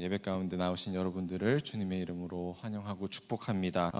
예배 가운데 나오신 여러분들을 주님의 이름으로 환영하고 축복합니다.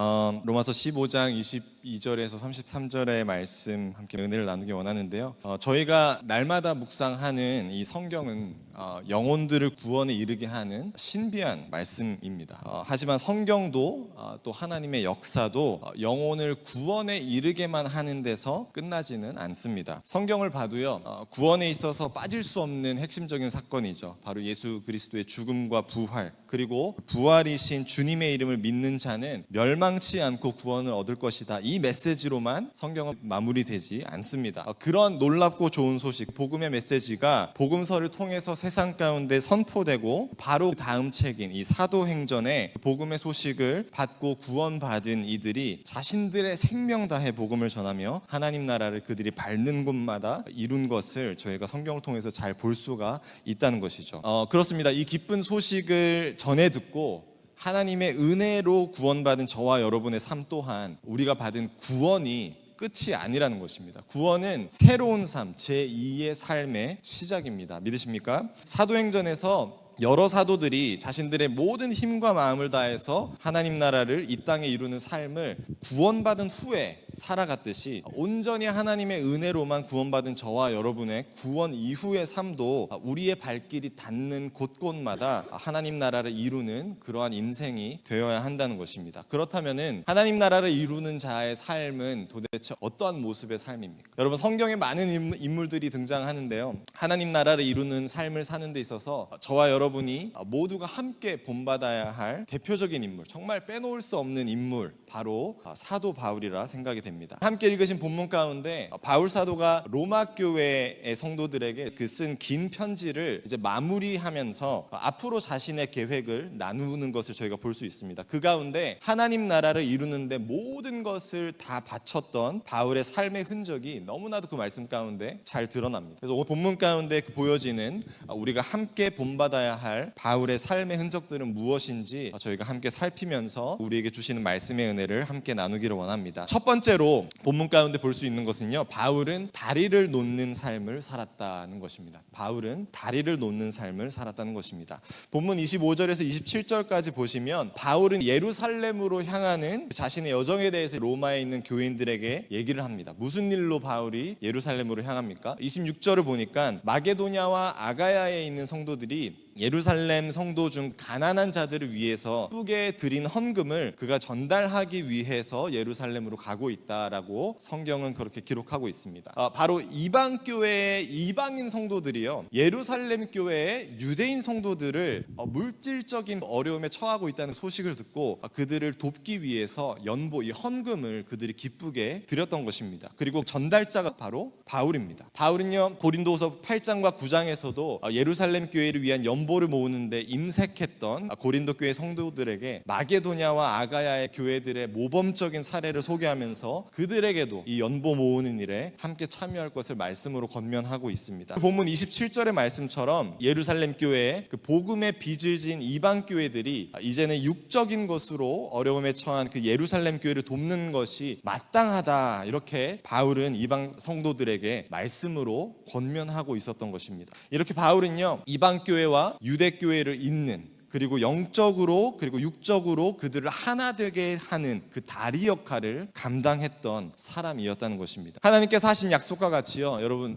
로마서 15장 22절에서 33절의 말씀 함께 은혜를 나누기 원하는데요. 저희가 날마다 묵상하는 이 성경은 영혼들을 구원에 이르게 하는 신비한 말씀입니다. 하지만 성경도 또 하나님의 역사도 영혼을 구원에 이르게만 하는 데서 끝나지는 않습니다. 성경을 봐도요, 구원에 있어서 빠질 수 없는 핵심적인 사건이죠. 바로 예수 그리스도의 죽음과 부활, 그리고 부활이신 주님의 이름을 믿는 자는 멸망치 않고 구원을 얻을 것이다. 이 메시지로만 성경은 마무리되지 않습니다. 그런 놀랍고 좋은 소식, 복음의 메시지가 복음서를 통해서 세상 가운데 선포되고 바로 다음 책인 이 사도행전에 복음의 소식을 받고 구원받은 이들이 자신들의 생명 다해 복음을 전하며 하나님 나라를 그들이 밟는 곳마다 이룬 것을 저희가 성경을 통해서 잘 볼 수가 있다는 것이죠. 그렇습니다. 이 기쁜 소식을 전해 듣고 하나님의 은혜로 구원받은 저와 여러분의 삶 또한 우리가 받은 구원이 끝이 아니라는 것입니다. 구원은 새로운 삶, 제2의 삶의 시작입니다. 믿으십니까? 사도행전에서 여러 사도들이 자신들의 모든 힘과 마음을 다해서 하나님 나라를 이 땅에 이루는 삶을 구원받은 후에 살아갔듯이 온전히 하나님의 은혜로만 구원받은 저와 여러분의 구원 이후의 삶도 우리의 발길이 닿는 곳곳마다 하나님 나라를 이루는 그러한 인생이 되어야 한다는 것입니다. 그렇다면 하나님 나라를 이루는 자의 삶은 도대체 어떠한 모습의 삶입니까? 여러분, 성경에 많은 인물들이 등장하는데요, 하나님 나라를 이루는 삶을 사는 데 있어서 저와 여러분이 모두가 함께 본받아야 할 대표적인 인물, 정말 빼놓을 수 없는 인물, 바로 사도 바울이라 생각이 됩니다. 함께 읽으신 본문 가운데 바울 사도가 로마 교회의 성도들에게 그 쓴 긴 편지를 이제 마무리하면서 앞으로 자신의 계획을 나누는 것을 저희가 볼 수 있습니다. 그 가운데 하나님 나라를 이루는데 모든 것을 다 바쳤던 바울의 삶의 흔적이 너무나도 그 말씀 가운데 잘 드러납니다. 그래서 오늘 본문 가운데 보여지는 우리가 함께 본받아야 할 바울의 삶의 흔적들은 무엇인지 저희가 함께 살피면서 우리에게 주시는 말씀의 은혜를 함께 나누기를 원합니다. 첫 번째로 본문 가운데 볼 수 있는 것은요, 바울은 다리를 놓는 삶을 살았다는 것입니다. 바울은 다리를 놓는 삶을 살았다는 것입니다. 본문 25절에서 27절까지 보시면 바울은 예루살렘으로 향하는 자신의 여정에 대해서 로마에 있는 교인들에게 얘기를 합니다. 무슨 일로 바울이 예루살렘으로 향합니까? 26절을 보니까 마게도냐와 아가야에 있는 성도들이 예루살렘 성도 중 가난한 자들을 위해서 크게 드린 헌금을 그가 전달하기 위해서 예루살렘으로 가고 있다라고 성경은 그렇게 기록하고 있습니다. 바로 이방 교회의 이방인 성도들이요, 예루살렘 교회의 유대인 성도들을 물질적인 어려움에 처하고 있다는 소식을 듣고 그들을 돕기 위해서 연보, 이 헌금을 그들이 기쁘게 드렸던 것입니다. 그리고 전달자가 바로 바울입니다. 바울은요, 고린도서 8장과 9장에서도 예루살렘 교회를 위한 연보를 모으는데 인색했던 고린도 교회 성도들에게 마게도냐와 아가야의 교회들의 모범적인 사례를 소개하면서 그들에게도 이 연보 모으는 일에 함께 참여할 것을 말씀으로 권면하고 있습니다. 본문 27절의 말씀처럼 예루살렘 교회의 그 복음의 빚을 진 이방 교회들이 이제는 육적인 것으로 어려움에 처한 그 예루살렘 교회를 돕는 것이 마땅하다, 이렇게 바울은 이방 성도들에게 말씀으로 권면하고 있었던 것입니다. 이렇게 바울은요, 이방 교회와 유대 교회를 잇는, 그리고 영적으로 그리고 육적으로 그들을 하나 되게 하는 그 다리 역할을 감당했던 사람이었다는 것입니다. 하나님께서 하신 약속과 같이요, 여러분,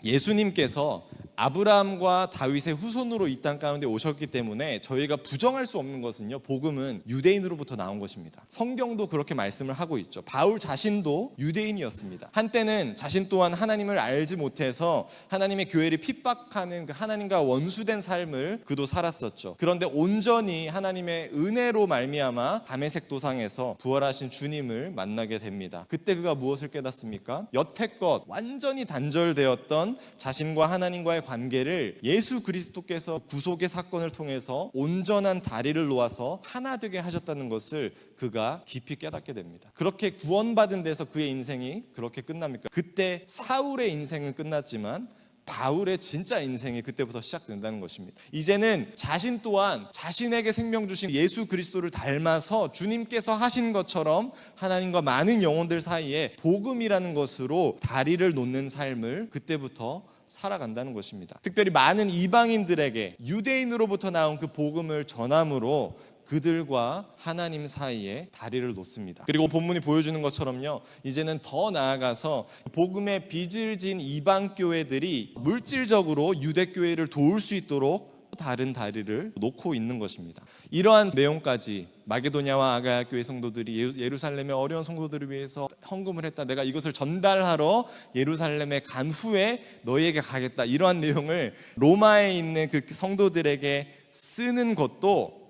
예수님께서 아브라함과 다윗의 후손으로 이 땅 가운데 오셨기 때문에 저희가 부정할 수 없는 것은요, 복음은 유대인으로부터 나온 것입니다. 성경도 그렇게 말씀을 하고 있죠. 바울 자신도 유대인이었습니다. 한때는 자신 또한 하나님을 알지 못해서 하나님의 교회를 핍박하는 그 하나님과 원수된 삶을 그도 살았었죠. 그런데 온전히 하나님의 은혜로 말미암아 다메섹 도상에서 부활하신 주님을 만나게 됩니다. 그때 그가 무엇을 깨닫습니까? 여태껏 완전히 단절되었던 자신과 하나님과의 관계를 예수 그리스도께서 구속의 사건을 통해서 온전한 다리를 놓아서 하나 되게 하셨다는 것을 그가 깊이 깨닫게 됩니다. 그렇게 구원받은 데서 그의 인생이 그렇게 끝납니까? 그때 사울의 인생은 끝났지만 바울의 진짜 인생이 그때부터 시작된다는 것입니다. 이제는 자신 또한 자신에게 생명 주신 예수 그리스도를 닮아서 주님께서 하신 것처럼 하나님과 많은 영혼들 사이에 복음이라는 것으로 다리를 놓는 삶을 그때부터 살아간다는 것입니다. 특별히 많은 이방인들에게 유대인으로부터 나온 그 복음을 전함으로 그들과 하나님 사이에 다리를 놓습니다. 그리고 본문이 보여주는 것처럼요, 이제는 더 나아가서 복음의 빚을 진 이방 교회들이 물질적으로 유대 교회를 도울 수 있도록 다른 다리를 놓고 있는 것입니다. 이러한 내용까지 마게도냐와 아가야 교회 성도들이 예루살렘의 어려운 성도들을 위해서 헌금을 했다, 내가 이것을 전달하러 예루살렘에 간 후에 너희에게 가겠다, 이러한 내용을 로마에 있는 그 성도들에게 쓰는 것도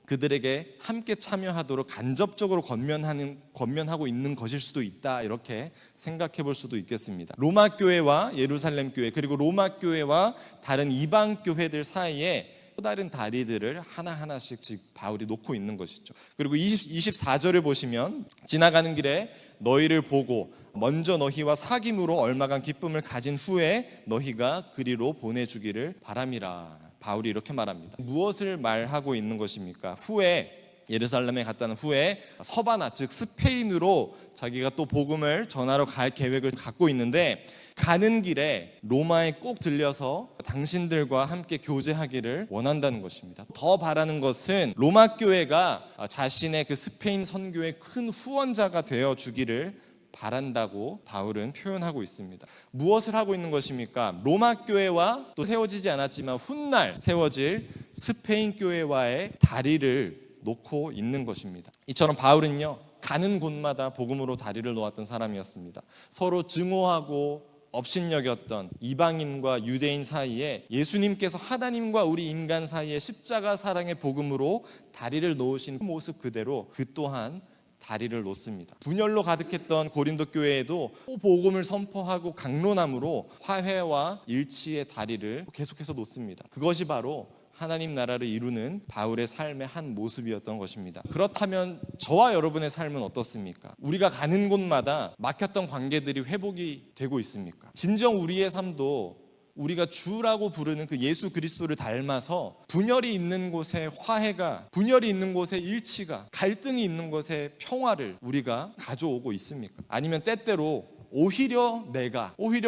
그들에게 함께 참여하도록 간접적으로 권면하고 있는 것일 수도 있다, 이렇게 생각해 볼 수도 있겠습니다. 로마 교회와 예루살렘 교회, 그리고 로마 교회와 다른 이방 교회들 사이에 또 다른 다리들을 하나하나씩 바울이 놓고 있는 것이죠. 그리고 24절을 보시면, 지나가는 길에 너희를 보고 먼저 너희와 사귐으로 얼마간 기쁨을 가진 후에 너희가 그리로 보내주기를 바람이라. 바울이 이렇게 말합니다. 무엇을 말하고 있는 것입니까? 후에 예루살렘에 갔다는 후에 서바나, 즉 스페인으로 자기가 또 복음을 전하러 갈 계획을 갖고 있는데, 가는 길에 로마에 꼭 들려서 당신들과 함께 교제하기를 원한다는 것입니다. 더 바라는 것은 로마 교회가 자신의 그 스페인 선교의 큰 후원자가 되어 주기를 바란다고 바울은 표현하고 있습니다. 무엇을 하고 있는 것입니까? 로마 교회와 또 세워지지 않았지만 훗날 세워질 스페인 교회와의 다리를 놓고 있는 것입니다. 이처럼 바울은요, 가는 곳마다 복음으로 다리를 놓았던 사람이었습니다. 서로 증오하고 업신여겼던 이방인과 유대인 사이에 예수님께서 하나님과 우리 인간 사이에 십자가 사랑의 복음으로 다리를 놓으신 모습 그대로 그 또한 다리를 놓습니다. 분열로 가득했던 고린도 교회에도 복음을 선포하고 강론함으로 화해와 일치의 다리를 계속해서 놓습니다. 그것이 바로 하나님 나라를 이루는 바울의 삶의 한 모습이었던 것입니다. 그렇다면 저와 여러분의 삶은 어떻습니까? 우리가 가는 곳마다 막혔던 관계들이 회복이 되고 있습니까? 진정 우리의 삶도 우리가 주라고 부르는 그 예수 그리스도를 닮아서 분열이 있는 곳에 화해가, 분열이 있는 곳에 일치가, 갈등이 있는 곳에 평화를 우리가 가져오고 있습니까? 아니면 때때로 오히려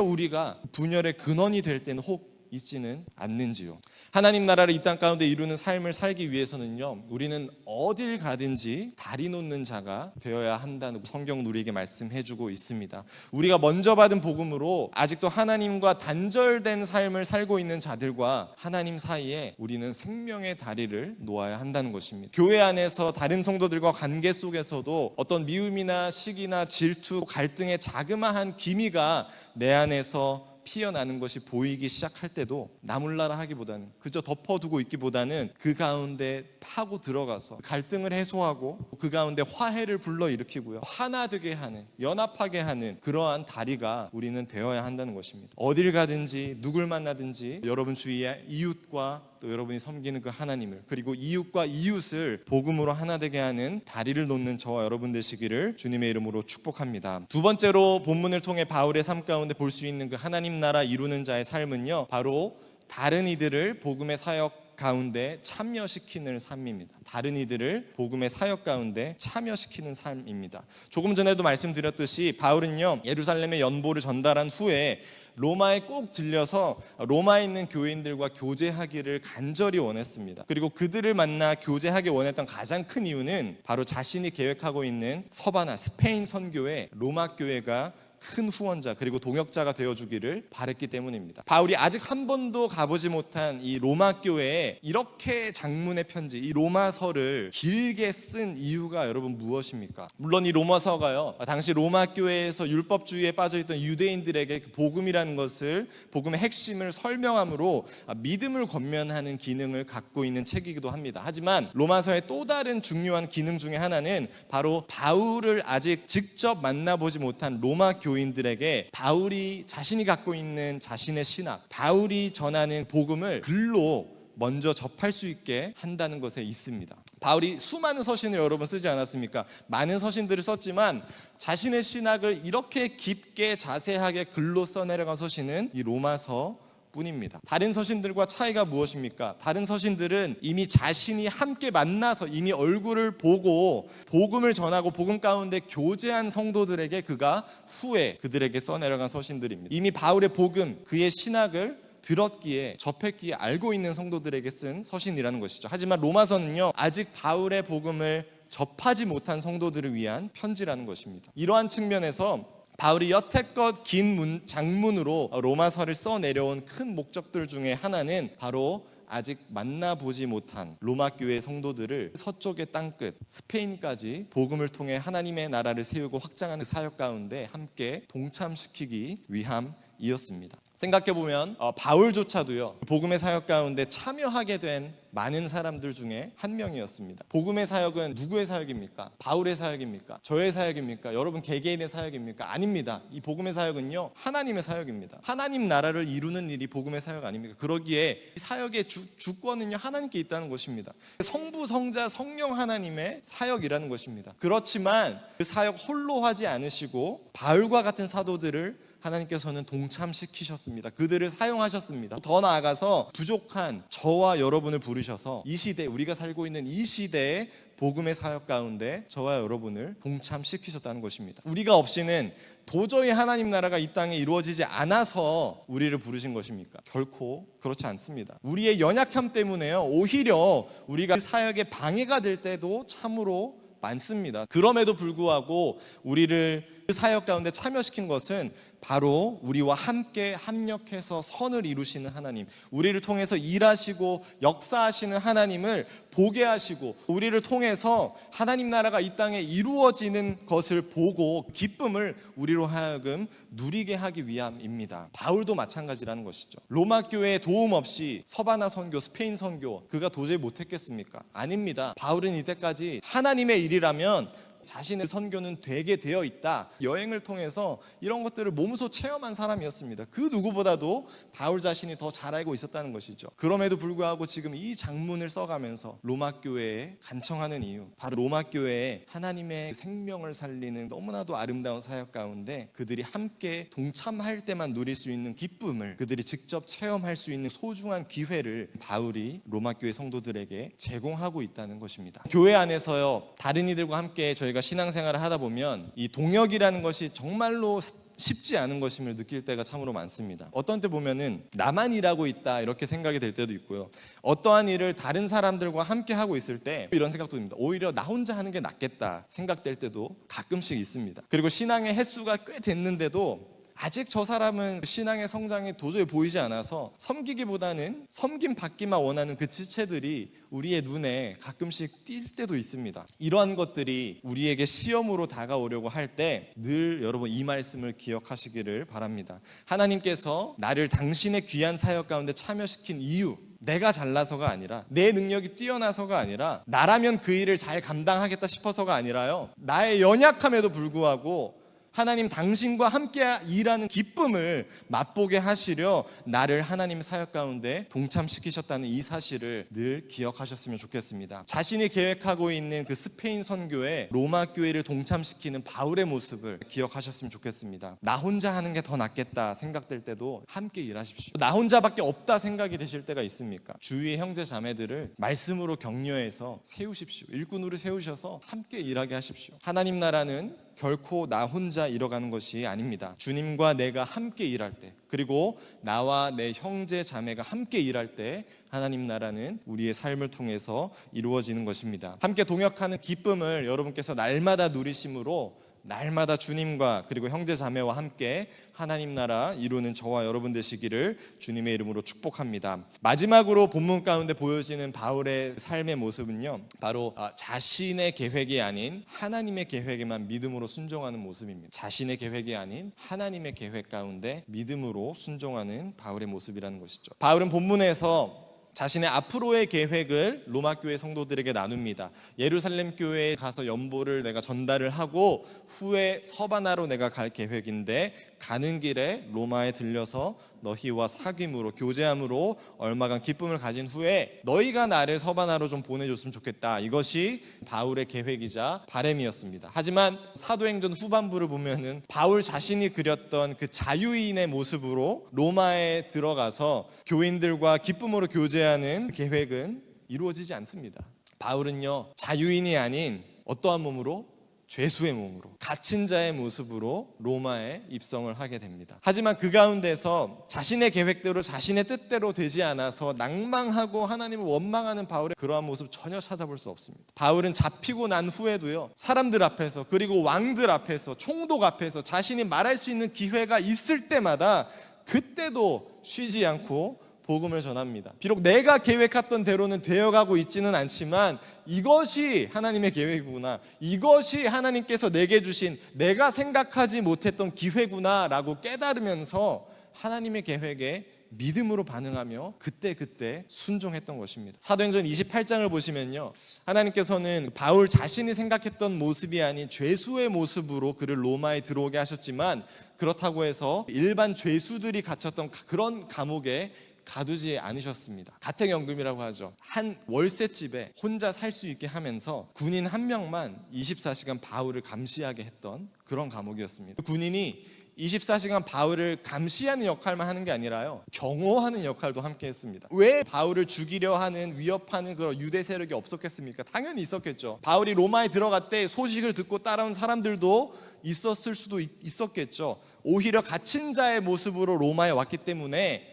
우리가 분열의 근원이 될 때는 혹 있지는 않는지요? 하나님 나라를 이 땅 가운데 이루는 삶을 살기 위해서는요, 우리는 어딜 가든지 다리 놓는 자가 되어야 한다는 성경 우리에게 말씀해주고 있습니다. 우리가 먼저 받은 복음으로 아직도 하나님과 단절된 삶을 살고 있는 자들과 하나님 사이에 우리는 생명의 다리를 놓아야 한다는 것입니다. 교회 안에서 다른 성도들과 관계 속에서도 어떤 미움이나 시기나 질투, 갈등의 자그마한 기미가 내 안에서 피어나는 것이 보이기 시작할 때도 나몰라라 하기보다는, 그저 덮어두고 있기보다는 그 가운데 파고 들어가서 갈등을 해소하고 그 가운데 화해를 불러일으키고요, 하나 되게 하는, 연합하게 하는 그러한 다리가 우리는 되어야 한다는 것입니다. 어딜 가든지 누굴 만나든지 여러분 주위에 이웃과 또 여러분이 섬기는 그 하나님을, 그리고 이웃과 이웃을 복음으로 하나 되게 하는 다리를 놓는 저와 여러분 되시기를 주님의 이름으로 축복합니다. 두 번째로 본문을 통해 바울의 삶 가운데 볼 수 있는 그 하나님 나라 이루는 자의 삶은요, 바로 다른 이들을 복음의 사역 가운데 참여시키는 삶입니다. 다른 이들을 복음의 사역 가운데 참여시키는 삶입니다. 조금 전에도 말씀드렸듯이 바울은요, 예루살렘의 연보를 전달한 후에 로마에 꼭 들려서 로마에 있는 교인들과 교제하기를 간절히 원했습니다. 그리고 그들을 만나 교제하기 원했던 가장 큰 이유는 바로 자신이 계획하고 있는 서바나 스페인 선교의 로마 교회가 큰 후원자 그리고 동역자가 되어주기를 바랬기 때문입니다. 바울이 아직 한 번도 가보지 못한 이 로마 교회에 이렇게 장문의 편지, 이 로마서를 길게 쓴 이유가 여러분 무엇입니까? 물론 이 로마서가요, 당시 로마 교회에서 율법주의에 빠져있던 유대인들에게 그 복음이라는 것을, 복음의 핵심을 설명함으로 믿음을 권면하는 기능을 갖고 있는 책이기도 합니다. 하지만 로마서의 또 다른 중요한 기능 중에 하나는 바로 바울을 아직 직접 만나보지 못한 로마 교인들에게 바울이 자신이 갖고 있는 자신의 신학, 바울이 전하는 복음을 글로 먼저 접할 수 있게 한다는 것에 있습니다. 바울이 수많은 서신을 여러분 쓰지 않았습니까? 많은 서신들을 썼지만 자신의 신학을 이렇게 깊게 자세하게 글로 써내려간 서신은 이 로마서 뿐입니다. 다른 서신들과 차이가 무엇입니까? 다른 서신들은 이미 자신이 함께 만나서 이미 얼굴을 보고 복음을 전하고 복음 가운데 교제한 성도들에게 그가 후에 그들에게 써내려간 서신들입니다. 이미 바울의 복음, 그의 신학을 들었기에 접했기에 알고 있는 성도들에게 쓴 서신이라는 것이죠. 하지만 로마서는요, 아직 바울의 복음을 접하지 못한 성도들을 위한 편지라는 것입니다. 이러한 측면에서 바울이 여태껏 긴 장문으로 로마서를 써내려온 큰 목적들 중에 하나는 바로 아직 만나보지 못한 로마 교회 성도들을 서쪽의 땅끝 스페인까지 복음을 통해 하나님의 나라를 세우고 확장하는 사역 가운데 함께 동참시키기 위함이었습니다. 생각해보면 바울조차도요, 복음의 사역 가운데 참여하게 된 많은 사람들 중에 한 명이었습니다. 복음의 사역은 누구의 사역입니까? 바울의 사역입니까? 저의 사역입니까? 여러분 개개인의 사역입니까? 아닙니다. 이 복음의 사역은요, 하나님의 사역입니다. 하나님 나라를 이루는 일이 복음의 사역 아닙니까? 그러기에 이 사역의 주권은요, 하나님께 있다는 것입니다. 성부, 성자, 성령 하나님의 사역이라는 것입니다. 그렇지만 그 사역 홀로 하지 않으시고 바울과 같은 사도들을 하나님께서는 동참시키셨습니다. 그들을 사용하셨습니다. 더 나아가서 부족한 저와 여러분을 부르셔서 이 시대, 우리가 살고 있는 이 시대의 복음의 사역 가운데 저와 여러분을 동참시키셨다는 것입니다. 우리가 없이는 도저히 하나님 나라가 이 땅에 이루어지지 않아서 우리를 부르신 것입니까? 결코 그렇지 않습니다. 우리의 연약함 때문에요, 오히려 우리가 그 사역에 방해가 될 때도 참으로 많습니다. 그럼에도 불구하고 우리를 그 사역 가운데 참여시킨 것은 바로 우리와 함께 합력해서 선을 이루시는 하나님, 우리를 통해서 일하시고 역사하시는 하나님을 보게 하시고 우리를 통해서 하나님 나라가 이 땅에 이루어지는 것을 보고 기쁨을 우리로 하여금 누리게 하기 위함입니다. 바울도 마찬가지라는 것이죠. 로마 교회의 도움 없이 서바나 선교, 스페인 선교 그가 도저히 못했겠습니까? 아닙니다. 바울은 이때까지 하나님의 일이라면 자신의 선교는 되게 되어 있다. 여행을 통해서 이런 것들을 몸소 체험한 사람이었습니다. 그 누구보다도 바울 자신이 더 잘 알고 있었다는 것이죠. 그럼에도 불구하고 지금 이 장문을 써가면서 로마 교회에 간청하는 이유, 바로 로마 교회에 하나님의 생명을 살리는 너무나도 아름다운 사역 가운데 그들이 함께 동참할 때만 누릴 수 있는 기쁨을, 그들이 직접 체험할 수 있는 소중한 기회를 바울이 로마 교회 성도들에게 제공하고 있다는 것입니다. 교회 안에서요, 다른 이들과 함께 저희가 신앙생활을 하다 보면 이 동역이라는 것이 정말로 쉽지 않은 것임을 느낄 때가 참으로 많습니다. 어떤 때 보면은 나만 일하고 있다 이렇게 생각이 될 때도 있고요. 어떠한 일을 다른 사람들과 함께 하고 있을 때 이런 생각도 듭니다. 오히려 나 혼자 하는 게 낫겠다 생각될 때도 가끔씩 있습니다. 그리고 신앙의 횟수가 꽤 됐는데도 아직 저 사람은 신앙의 성장이 도저히 보이지 않아서 섬기기보다는 섬김 받기만 원하는 그 지체들이 우리의 눈에 가끔씩 띌 때도 있습니다. 이러한 것들이 우리에게 시험으로 다가오려고 할 때 늘 여러분 이 말씀을 기억하시기를 바랍니다. 하나님께서 나를 당신의 귀한 사역 가운데 참여시킨 이유, 내가 잘나서가 아니라, 내 능력이 뛰어나서가 아니라, 나라면 그 일을 잘 감당하겠다 싶어서가 아니라요, 나의 연약함에도 불구하고 하나님 당신과 함께 일하는 기쁨을 맛보게 하시려 나를 하나님 사역 가운데 동참시키셨다는 이 사실을 늘 기억하셨으면 좋겠습니다. 자신이 계획하고 있는 그 스페인 선교에 로마 교회를 동참시키는 바울의 모습을 기억하셨으면 좋겠습니다. 나 혼자 하는 게 더 낫겠다 생각될 때도 함께 일하십시오. 나 혼자밖에 없다 생각이 되실 때가 있습니까? 주위의 형제 자매들을 말씀으로 격려해서 세우십시오. 일꾼으로 세우셔서 함께 일하게 하십시오. 하나님 나라는 결코 나 혼자 이뤄가는 것이 아닙니다. 주님과 내가 함께 일할 때, 그리고 나와 내 형제 자매가 함께 일할 때 하나님 나라는 우리의 삶을 통해서 이루어지는 것입니다. 함께 동역하는 기쁨을 여러분께서 날마다 누리심으로 날마다 주님과 그리고 형제 자매와 함께 하나님 나라 이루는 저와 여러분 되시기를 주님의 이름으로 축복합니다. 마지막으로 본문 가운데 보여지는 바울의 삶의 모습은요, 바로 자신의 계획이 아닌 하나님의 계획에만 믿음으로 순종하는 모습입니다. 자신의 계획이 아닌 하나님의 계획 가운데 믿음으로 순종하는 바울의 모습이라는 것이죠. 바울은 본문에서 자신의 앞으로의 계획을 로마 교회 성도들에게 나눕니다. 예루살렘 교회에 가서 연보를 내가 전달을 하고 후에 서바나로 내가 갈 계획인데 가는 길에 로마에 들려서 너희와 사귐으로 교제함으로 얼마간 기쁨을 가진 후에 너희가 나를 서바나로 좀 보내줬으면 좋겠다. 이것이 바울의 계획이자 바람이었습니다. 하지만 사도행전 후반부를 보면은 바울 자신이 그렸던 그 자유인의 모습으로 로마에 들어가서 교인들과 기쁨으로 교제하는 계획은 이루어지지 않습니다. 바울은요, 자유인이 아닌 어떠한 몸으로? 죄수의 몸으로, 갇힌 자의 모습으로 로마에 입성을 하게 됩니다. 하지만 그 가운데서 자신의 계획대로 자신의 뜻대로 되지 않아서 낭망하고 하나님을 원망하는 바울의 그러한 모습 전혀 찾아볼 수 없습니다. 바울은 잡히고 난 후에도요, 사람들 앞에서 그리고 왕들 앞에서 총독 앞에서 자신이 말할 수 있는 기회가 있을 때마다 그때도 쉬지 않고 복음을 전합니다. 비록 내가 계획했던 대로는 되어가고 있지는 않지만 이것이 하나님의 계획이구나, 이것이 하나님께서 내게 주신 내가 생각하지 못했던 기회구나 라고 깨달으면서 하나님의 계획에 믿음으로 반응하며 그때 순종했던 것입니다. 사도행전 28장을 보시면요, 하나님께서는 바울 자신이 생각했던 모습이 아닌 죄수의 모습으로 그를 로마에 들어오게 하셨지만 그렇다고 해서 일반 죄수들이 갇혔던 그런 감옥에 가두지 않으셨습니다. 가택연금이라고 하죠. 한 월세집에 혼자 살 수 있게 하면서 군인 한 명만 24시간 바울을 감시하게 했던 그런 감옥이었습니다. 군인이 24시간 바울을 감시하는 역할만 하는 게 아니라요, 경호하는 역할도 함께 했습니다. 왜 바울을 죽이려 하는, 위협하는 그런 유대 세력이 없었겠습니까? 당연히 있었겠죠. 바울이 로마에 들어갈 때 소식을 듣고 따라온 사람들도 있었을 수도 있었겠죠. 오히려 갇힌 자의 모습으로 로마에 왔기 때문에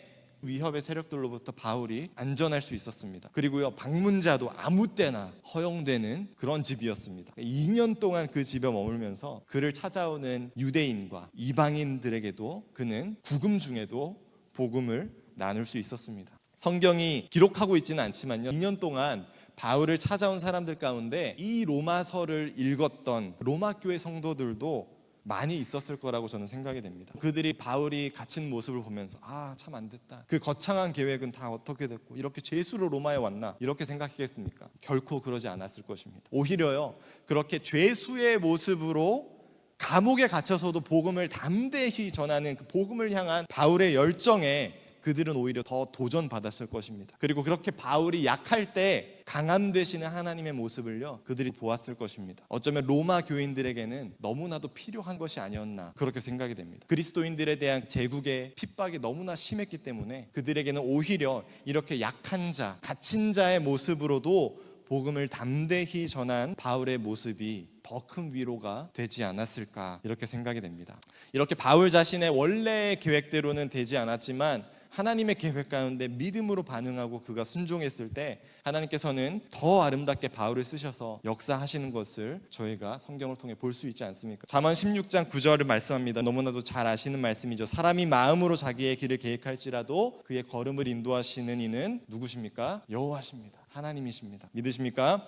위협의 세력들로부터 바울이 안전할 수 있었습니다. 그리고요, 방문자도 아무 때나 허용되는 그런 집이었습니다. 2년 동안 그 집에 머물면서 그를 찾아오는 유대인과 이방인들에게도 그는 구금 중에도 복음을 나눌 수 있었습니다. 성경이 기록하고 있지는 않지만요, 2년 동안 바울을 찾아온 사람들 가운데 이 로마서를 읽었던 로마 교회 성도들도 많이 있었을 거라고 저는 생각이 됩니다. 그들이 바울이 갇힌 모습을 보면서 참 안 됐다, 그 거창한 계획은 다 어떻게 됐고 이렇게 죄수로 로마에 왔나, 이렇게 생각했겠습니까? 결코 그러지 않았을 것입니다. 오히려요, 그렇게 죄수의 모습으로 감옥에 갇혀서도 복음을 담대히 전하는 그 복음을 향한 바울의 열정에 그들은 오히려 더 도전받았을 것입니다. 그리고 그렇게 바울이 약할 때 강함 되시는 하나님의 모습을요, 그들이 보았을 것입니다. 어쩌면 로마 교인들에게는 너무나도 필요한 것이 아니었나, 그렇게 생각이 됩니다. 그리스도인들에 대한 제국의 핍박이 너무나 심했기 때문에 그들에게는 오히려 이렇게 약한 자, 갇힌 자의 모습으로도 복음을 담대히 전한 바울의 모습이 더 큰 위로가 되지 않았을까, 이렇게 생각이 됩니다. 이렇게 바울 자신의 원래의 계획대로는 되지 않았지만 하나님의 계획 가운데 믿음으로 반응하고 그가 순종했을 때 하나님께서는 더 아름답게 바울을 쓰셔서 역사하시는 것을 저희가 성경을 통해 볼 수 있지 않습니까? 잠언 16장 9절을 말씀합니다. 너무나도 잘 아시는 말씀이죠. 사람이 마음으로 자기의 길을 계획할지라도 그의 걸음을 인도하시는 이는 누구십니까? 여호와십니다. 하나님이십니다. 믿으십니까?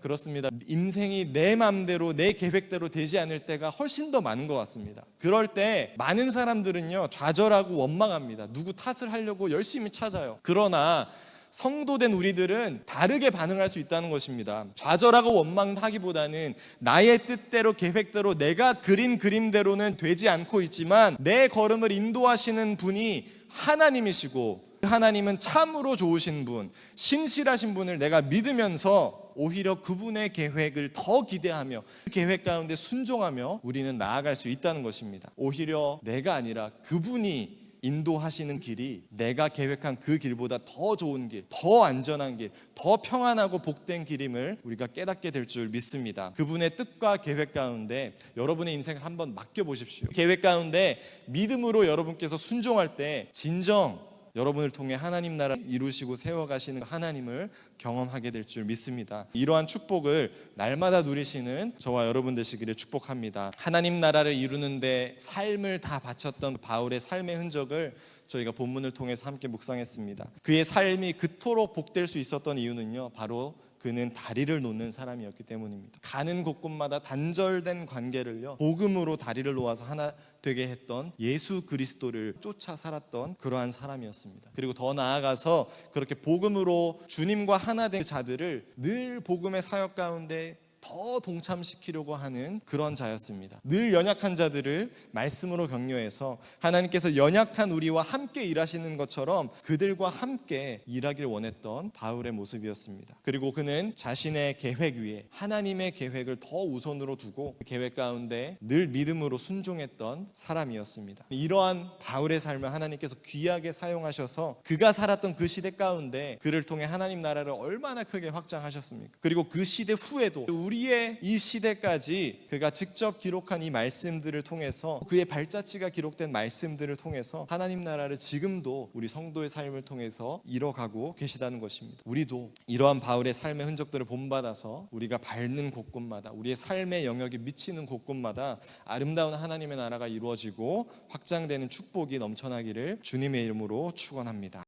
그렇습니다. 인생이 내 마음대로 내 계획대로 되지 않을 때가 훨씬 더 많은 것 같습니다. 그럴 때 많은 사람들은요, 좌절하고 원망합니다. 누구 탓을 하려고 열심히 찾아요. 그러나 성도된 우리들은 다르게 반응할 수 있다는 것입니다. 좌절하고 원망하기보다는 나의 뜻대로 계획대로 내가 그린 그림대로는 되지 않고 있지만 내 걸음을 인도하시는 분이 하나님이시고 하나님은 참으로 좋으신 분, 신실하신 분을 내가 믿으면서 오히려 그분의 계획을 더 기대하며 그 계획 가운데 순종하며 우리는 나아갈 수 있다는 것입니다. 오히려 내가 아니라 그분이 인도하시는 길이 내가 계획한 그 길보다 더 좋은 길, 더 안전한 길, 더 평안하고 복된 길임을 우리가 깨닫게 될 줄 믿습니다. 그분의 뜻과 계획 가운데 여러분의 인생을 한번 맡겨보십시오. 계획 가운데 믿음으로 여러분께서 순종할 때 진정 여러분을 통해 하나님 나라 이루시고 세워가시는 하나님을 경험하게 될 줄 믿습니다. 이러한 축복을 날마다 누리시는 저와 여러분 되시기를 축복합니다. 하나님 나라를 이루는데 삶을 다 바쳤던 바울의 삶의 흔적을 저희가 본문을 통해서 함께 묵상했습니다. 그의 삶이 그토록 복될 수 있었던 이유는요, 바로 그는 다리를 놓는 사람이었기 때문입니다. 가는 곳곳마다 단절된 관계를요, 복음으로 다리를 놓아서 하나 되게 했던 예수 그리스도를 쫓아 살았던 그러한 사람이었습니다. 그리고 더 나아가서 그렇게 복음으로 주님과 하나 된 자들을 늘 복음의 사역 가운데 더 동참시키려고 하는 그런 자였습니다. 늘 연약한 자들을 말씀으로 격려해서 하나님께서 연약한 우리와 함께 일하시는 것처럼 그들과 함께 일하길 원했던 바울의 모습이었습니다. 그리고 그는 자신의 계획 위에 하나님의 계획을 더 우선으로 두고 그 계획 가운데 늘 믿음으로 순종했던 사람이었습니다. 이러한 바울의 삶을 하나님께서 귀하게 사용하셔서 그가 살았던 그 시대 가운데 그를 통해 하나님 나라를 얼마나 크게 확장하셨습니까? 그리고 그 시대 후에도 우리의 이 시대까지 그가 직접 기록한 이 말씀들을 통해서 그의 발자취가 기록된 말씀들을 통해서 하나님 나라를 지금도 우리 성도의 삶을 통해서 이뤄가고 계시다는 것입니다. 우리도 이러한 바울의 삶의 흔적들을 본받아서 우리가 밟는 곳곳마다 우리의 삶의 영역이 미치는 곳곳마다 아름다운 하나님의 나라가 이루어지고 확장되는 축복이 넘쳐나기를 주님의 이름으로 축원합니다.